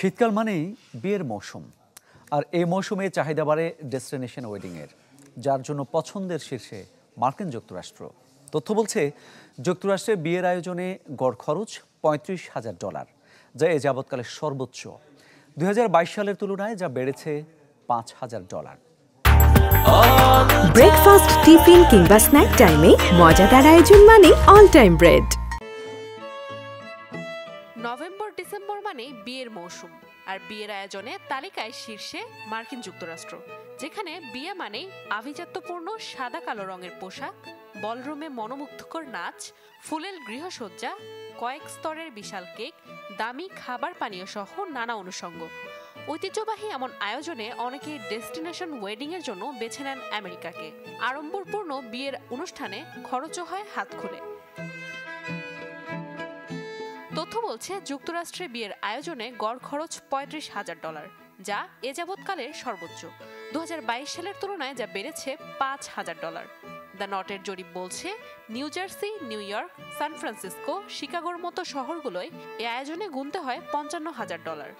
শীতকাল মানেই বিয়ের মৌসুম, আর এই মৌসুমে চাহিদা বাড়ে ডেস্টিনেশন ওয়েডিংয়ের, যার জন্য পছন্দের শীর্ষে মার্কিন যুক্তরাষ্ট্র। তথ্য বলছে যুক্তরাষ্ট্রে বিয়ের আয়োজনে গড় খরচ $35,000, যা এ যাবৎকালের সর্বোচ্চ। 2022 সালের তুলনায় যা বেড়েছে $5,000। ব্রেকফাস্ট, টিফিন কিংবা স্ন্যাক টাইমে মজাদার আয়োজন মানে অল টাইম ব্রেড। নভেম্বর-ডিসেম্বর মানে বিয়ের মৌসুম, আর বিয়ের আয়োজনে তালিকায় শীর্ষে মার্কিন যুক্তরাষ্ট্র, যেখানে বিয়ে মানেই আভিজাত্যপূর্ণ সাদা কালো রঙের পোশাক, বলরুমে মনোমুগ্ধকর নাচ, ফুলের গৃহসজ্জা, কয়েক স্তরের বিশাল কেক, দামি খাবার পানীয় সহ নানা অনুষঙ্গ। ঐতিহ্যবাহী এমন আয়োজনে অনেকেই ডেস্টিনেশন ওয়েডিংয়ের জন্য বেছে নেন আমেরিকাকে। আড়ম্বরপূর্ণ বিয়ের অনুষ্ঠানে খরচও হয় হাত খুলে। তথ্য বলছে যুক্তরাষ্ট্রে বিয়ের আয়োজনে গড় খরচ $35,000, যা এ যাবৎকালের সর্বোচ্চ। 2022 সালের তুলনায় যা বেড়েছে $5,000। দ্য নটের জরিপ বলছে New Jersey, New York, San Francisco, শিকাগোর মতো শহরগুলোয় এ আয়োজনে গুনতে হয় $55,000।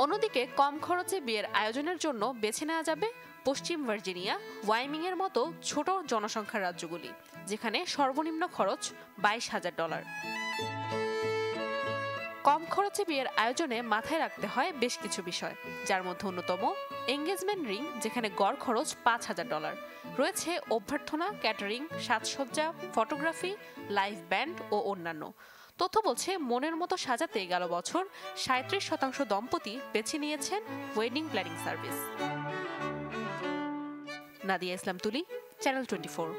অন্যদিকে কম খরচে বিয়ের আয়োজনের জন্য বেছে নেওয়া যাবে পশ্চিম ভার্জিনিয়া, ওয়াইমিংয়ের মতো ছোট জনসংখ্যার রাজ্যগুলি, যেখানে সর্বনিম্ন খরচ $22,000। কম খরচে বিয়ের আয়োজনে মাথায় রাখতে হয় বেশ কিছু বিষয়, যার মধ্যে অন্যতম এঙ্গেজমেন্ট রিং, যেখানে গড় খরচ $5,000। রয়েছে অভ্যর্থনা, ক্যাটারিং, সাজসজ্জা, ফটোগ্রাফি, লাইভ ব্যান্ড ও অন্যান্য। তথ্য বলছে মনের মতো সাজাতে গেল বছর 37% দম্পতি বেছে নিয়েছেন ওয়েডিং প্ল্যানিং সার্ভিস। নাদিয়া ইসলাম তুলি, চ্যানেল 24।